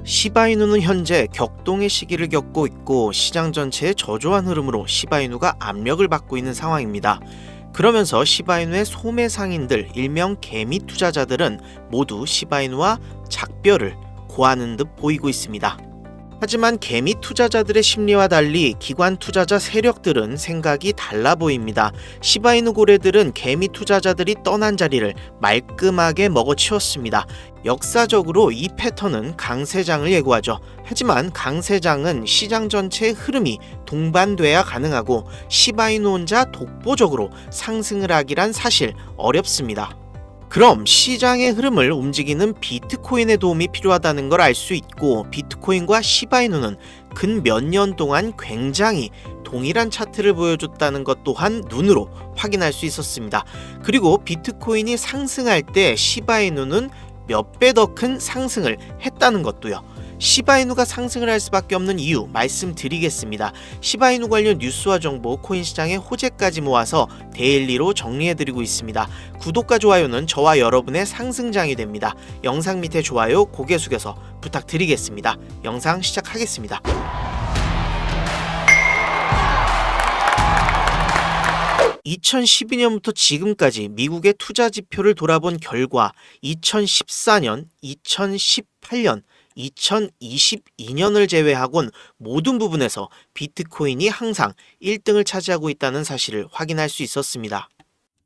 시바이누는 현재 격동의 시기를 겪고 있고 시장 전체의 저조한 흐름으로 시바이누가 압력을 받고 있는 상황입니다. 그러면서 시바이누의 소매 상인들, 일명 개미 투자자들은 모두 시바이누와 작별을 고하는 듯 보이고 있습니다. 하지만 개미 투자자들의 심리와 달리 기관 투자자 세력들은 생각이 달라 보입니다. 시바이누 고래들은 개미 투자자들이 떠난 자리를 말끔하게 먹어치웠습니다. 역사적으로 이 패턴은 강세장을 예고하죠. 하지만 강세장은 시장 전체의 흐름이 동반돼야 가능하고 시바이누 혼자 독보적으로 상승을 하기란 사실 어렵습니다. 그럼 시장의 흐름을 움직이는 비트코인의 도움이 필요하다는 걸 알 수 있고, 비트코인과 시바이누는 근 몇 년 동안 굉장히 동일한 차트를 보여줬다는 것 또한 눈으로 확인할 수 있었습니다. 그리고 비트코인이 상승할 때 시바이누는 몇 배 더 큰 상승을 했다는 것도요. 시바이누가 상승을 할 수밖에 없는 이유 말씀드리겠습니다. 시바이누 관련 뉴스와 정보, 코인 시장의 호재까지 모아서 데일리로 정리해드리고 있습니다. 구독과 좋아요는 저와 여러분의 상승장이 됩니다. 영상 밑에 좋아요, 고개 숙여서 부탁드리겠습니다. 영상 시작하겠습니다. (2012년부터) 지금까지 미국의 투자 지표를 돌아본 결과 2014년, 2018년, 2022년을 제외하곤 모든 부분에서 비트코인이 항상 1등을 차지하고 있다는 사실을 확인할 수 있었습니다.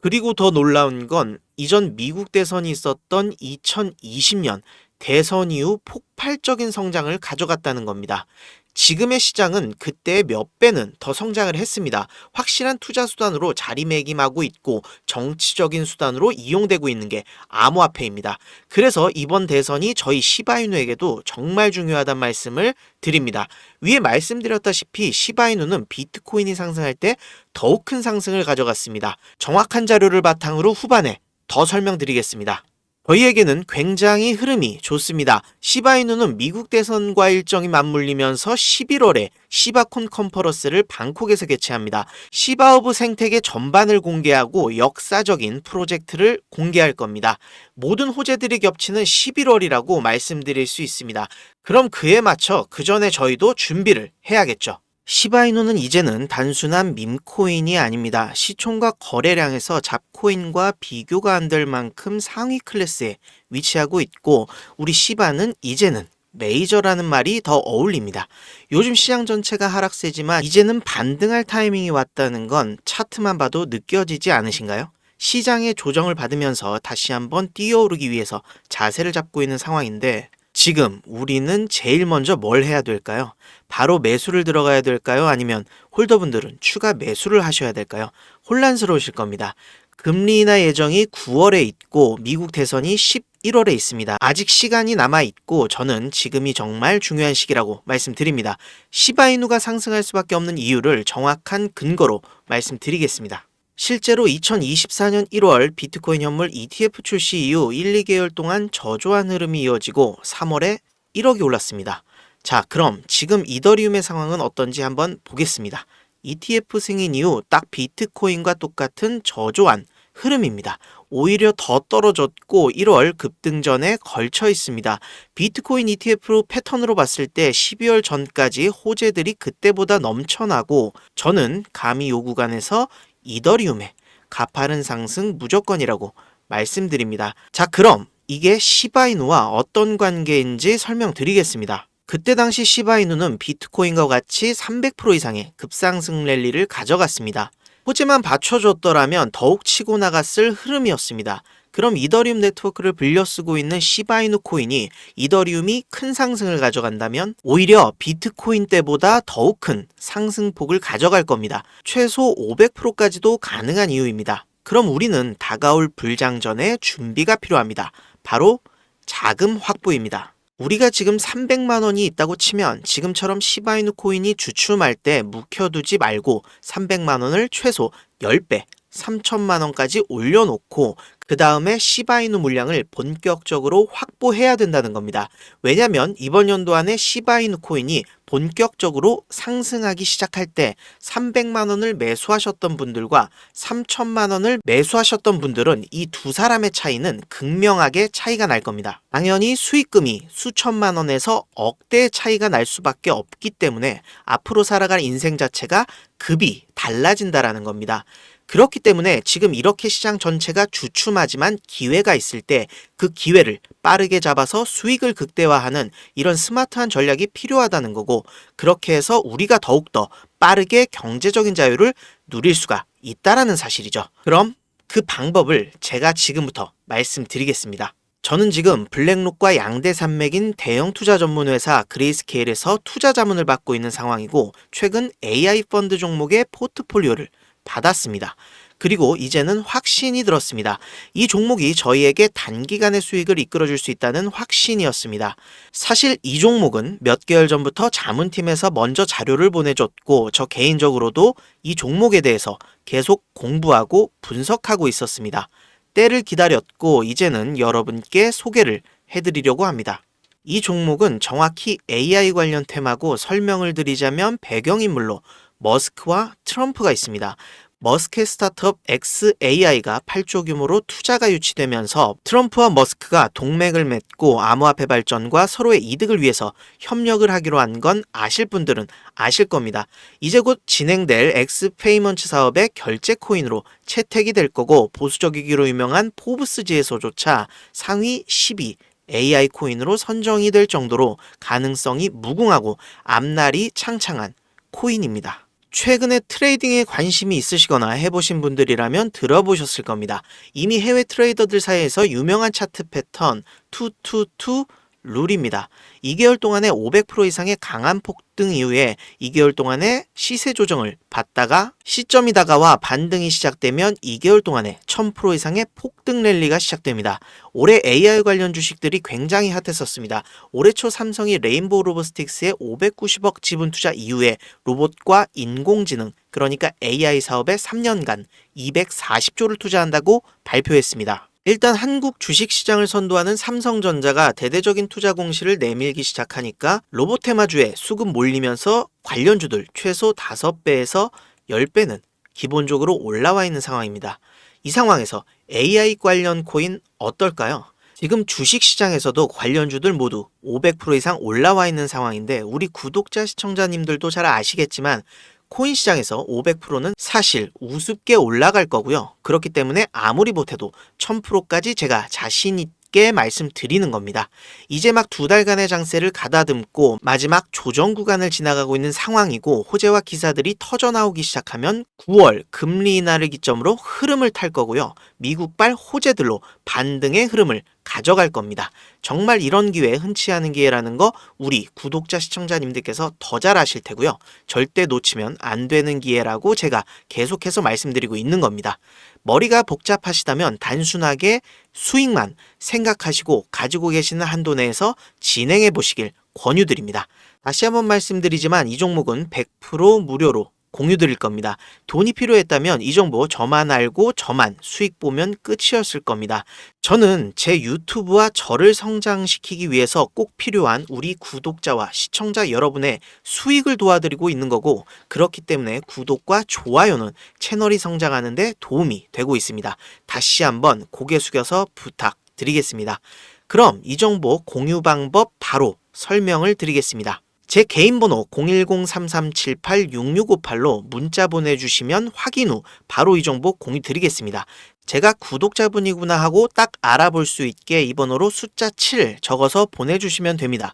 그리고 더 놀라운 건 이전 미국 대선이 있었던 2020년 대선 이후 폭발적인 성장을 가져갔다는 겁니다. 지금의 시장은 그때의 몇 배는 더 성장을 했습니다. 확실한 투자 수단으로 자리매김하고 있고 정치적인 수단으로 이용되고 있는 게 암호화폐입니다. 그래서 이번 대선이 저희 시바이누에게도 정말 중요하다는 말씀을 드립니다. 위에 말씀드렸다시피 시바이누는 비트코인이 상승할 때 더욱 큰 상승을 가져갔습니다. 정확한 자료를 바탕으로 후반에 더 설명드리겠습니다. 저희에게는 굉장히 흐름이 좋습니다. 시바이누는 미국 대선과 일정이 맞물리면서 11월에 시바콘 컨퍼런스를 방콕에서 개최합니다. 시바허브 생태계 전반을 공개하고 역사적인 프로젝트를 공개할 겁니다. 모든 호재들이 겹치는 11월이라고 말씀드릴 수 있습니다. 그럼 그에 맞춰 그 전에 저희도 준비를 해야겠죠. 시바이누는 이제는 단순한 밈코인이 아닙니다. 시총과 거래량에서 잡코인과 비교가 안 될 만큼 상위 클래스에 위치하고 있고, 우리 시바는 이제는 메이저라는 말이 더 어울립니다. 요즘 시장 전체가 하락세지만 이제는 반등할 타이밍이 왔다는 건 차트만 봐도 느껴지지 않으신가요? 시장의 조정을 받으면서 다시 한번 뛰어오르기 위해서 자세를 잡고 있는 상황인데, 지금 우리는 제일 먼저 뭘 해야 될까요? 바로 매수를 들어가야 될까요? 아니면 홀더분들은 추가 매수를 하셔야 될까요? 혼란스러우실 겁니다. 금리 인하 예정이 9월에 있고 미국 대선이 11월에 있습니다. 아직 시간이 남아있고 저는 지금이 정말 중요한 시기라고 말씀드립니다. 시바이누가 상승할 수밖에 없는 이유를 정확한 근거로 말씀드리겠습니다. 실제로 2024년 1월 비트코인 현물 ETF 출시 이후 1, 2개월 동안 저조한 흐름이 이어지고 3월에 1억이 올랐습니다. 자, 그럼 지금 이더리움의 상황은 어떤지 한번 보겠습니다. ETF 승인 이후 딱 비트코인과 똑같은 저조한 흐름입니다. 오히려 더 떨어졌고 1월 급등전에 걸쳐 있습니다. 비트코인 ETF 패턴으로 봤을 때 12월 전까지 호재들이 그때보다 넘쳐나고, 저는 감히 요 구간에서 이더리움의 가파른 상승 무조건이라고 말씀드립니다. 자, 그럼 이게 시바이누와 어떤 관계인지 설명드리겠습니다. 그때 당시 시바이누는 비트코인과 같이 300% 이상의 급상승 랠리를 가져갔습니다. 호재만 받쳐줬더라면 더욱 치고 나갔을 흐름이었습니다. 그럼 이더리움 네트워크를 빌려 쓰고 있는 시바이누 코인이 이더리움이 큰 상승을 가져간다면 오히려 비트코인 때보다 더욱 큰 상승폭을 가져갈 겁니다. 최소 500%까지도 가능한 이유입니다. 그럼 우리는 다가올 불장전에 준비가 필요합니다. 바로 자금 확보입니다. 우리가 지금 300만 원이 있다고 치면 지금처럼 시바이누 코인이 주춤할 때 묵혀두지 말고 300만 원을 최소 10배, 3천만 원까지 올려놓고 그 다음에 시바이누 물량을 본격적으로 확보해야 된다는 겁니다. 왜냐하면 이번 연도 안에 시바이누 코인이 본격적으로 상승하기 시작할 때 300만 원을 매수하셨던 분들과 3천만 원을 매수하셨던 분들은 이 두 사람의 차이는 극명하게 차이가 날 겁니다. 당연히 수익금이 수천만 원에서 억대의 차이가 날 수밖에 없기 때문에 앞으로 살아갈 인생 자체가 급이 달라진다라는 겁니다. 그렇기 때문에 지금 이렇게 시장 전체가 주춤하지만 기회가 있을 때 그 기회를 빠르게 잡아서 수익을 극대화하는 이런 스마트한 전략이 필요하다는 거고, 그렇게 해서 우리가 더욱더 빠르게 경제적인 자유를 누릴 수가 있다라는 사실이죠. 그럼 그 방법을 제가 지금부터 말씀드리겠습니다. 저는 지금 블랙록과 양대 산맥인 대형 투자 전문 회사 그레이스케일에서 투자 자문을 받고 있는 상황이고, 최근 AI 펀드 종목의 포트폴리오를 받았습니다. 그리고 이제는 확신이 들었습니다. 이 종목이 저희에게 단기간의 수익을 이끌어줄 수 있다는 확신이었습니다. 사실 이 종목은 몇 개월 전부터 자문팀에서 먼저 자료를 보내줬고, 저 개인적으로도 이 종목에 대해서 계속 공부하고 분석하고 있었습니다. 때를 기다렸고 이제는 여러분께 소개를 해드리려고 합니다. 이 종목은 정확히 AI 관련 테마고, 설명을 드리자면 배경인물로 머스크와 트럼프가 있습니다. 머스크의 스타트업 xAI가 8조 규모로 투자가 유치되면서 트럼프와 머스크가 동맹을 맺고 암호화폐 발전과 서로의 이득을 위해서 협력을 하기로 한 건 아실 분들은 아실 겁니다. 이제 곧 진행될 엑스페이먼트 사업의 결제 코인으로 채택이 될 거고, 보수적이기로 유명한 포브스지에서조차 상위 10위 AI 코인으로 선정이 될 정도로 가능성이 무궁하고 앞날이 창창한 코인입니다. 최근에 트레이딩에 관심이 있으시거나 해보신 분들이라면 들어보셨을 겁니다. 이미 해외 트레이더들 사이에서 유명한 차트 패턴 222 룰입니다. 2개월 동안에 500% 이상의 강한 폭등 이후에 2개월 동안의 시세 조정을 받다가 시점이 다가와 반등이 시작되면 2개월 동안에 1000% 이상의 폭등 랠리가 시작됩니다. 올해 AI 관련 주식들이 굉장히 핫했었습니다. 올해 초 삼성이 레인보우 로보스틱스에 590억 지분 투자 이후에 로봇과 인공지능, 그러니까 AI 사업에 3년간 240조를 투자한다고 발표했습니다. 일단 한국 주식시장을 선도하는 삼성전자가 대대적인 투자 공시를 내밀기 시작하니까 로봇 테마주에 수급 몰리면서 관련주들 최소 5배에서 10배는 기본적으로 올라와 있는 상황입니다. 이 상황에서 AI 관련 코인 어떨까요? 지금 주식시장에서도 관련주들 모두 500% 이상 올라와 있는 상황인데, 우리 구독자 시청자님들도 잘 아시겠지만 코인 시장에서 500%는 사실 우습게 올라갈 거고요. 그렇기 때문에 아무리 못해도 1000%까지 제가 자신 있게 말씀드리는 겁니다. 이제 막 2달간의 장세를 가다듬고 마지막 조정 구간을 지나가고 있는 상황이고, 호재와 기사들이 터져 나오기 시작하면 9월 금리 인하를 기점으로 흐름을 탈 거고요. 미국발 호재들로 반등의 흐름을 가져갈 겁니다. 정말 이런 기회, 흔치 않은 기회라는 거 우리 구독자 시청자님들께서 더 잘 아실 테고요. 절대 놓치면 안 되는 기회라고 제가 계속해서 말씀드리고 있는 겁니다. 머리가 복잡하시다면 단순하게 수익만 생각하시고 가지고 계시는 한도 내에서 진행해 보시길 권유드립니다. 다시 한번 말씀드리지만 이 종목은 100% 무료로 공유 드릴 겁니다. 돈이 필요했다면 이 정보 저만 알고 저만 수익 보면 끝이었을 겁니다. 저는 제 유튜브와 저를 성장시키기 위해서 꼭 필요한 우리 구독자와 시청자 여러분의 수익을 도와드리고 있는 거고, 그렇기 때문에 구독과 좋아요는 채널이 성장하는 데 도움이 되고 있습니다. 다시 한번 고개 숙여서 부탁드리겠습니다. 그럼 이 정보 공유 방법 바로 설명을 드리겠습니다. 제 개인 번호 010-3378-6658로 문자 보내주시면 확인 후 바로 이 정보 공유 드리겠습니다. 제가 구독자분이구나 하고 딱 알아볼 수 있게 이 번호로 숫자 7 적어서 보내주시면 됩니다.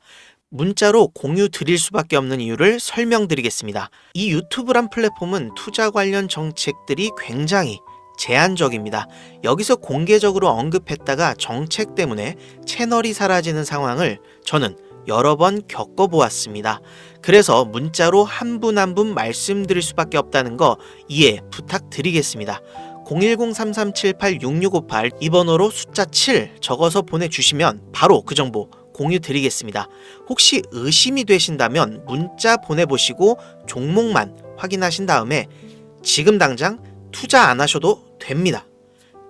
문자로 공유 드릴 수밖에 없는 이유를 설명드리겠습니다. 이 유튜브란 플랫폼은 투자 관련 정책들이 굉장히 제한적입니다. 여기서 공개적으로 언급했다가 정책 때문에 채널이 사라지는 상황을 저는 여러 번 겪어보았습니다. 그래서 문자로 한 분 한 분 말씀드릴 수밖에 없다는 거 이해 부탁드리겠습니다. 010-3378-6658 이 번호로 숫자 7 적어서 보내주시면 바로 그 정보 공유 드리겠습니다. 혹시 의심이 되신다면 문자 보내보시고 종목만 확인하신 다음에 지금 당장 투자 안 하셔도 됩니다.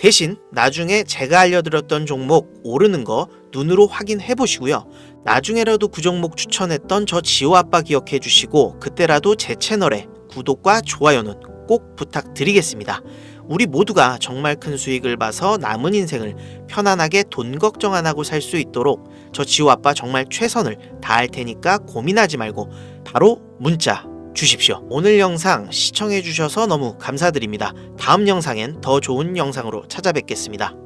대신 나중에 제가 알려드렸던 종목 오르는 거 눈으로 확인해 보시고요. 나중에라도 그 종목 추천했던 저 지호 아빠 기억해 주시고 그때라도 제 채널에 구독과 좋아요는 꼭 부탁드리겠습니다. 우리 모두가 정말 큰 수익을 봐서 남은 인생을 편안하게 돈 걱정 안 하고 살 수 있도록 저 지호 아빠 정말 최선을 다할 테니까 고민하지 말고 바로 문자 주십시오. 오늘 영상 시청해 주셔서 너무 감사드립니다. 다음 영상엔 더 좋은 영상으로 찾아뵙겠습니다.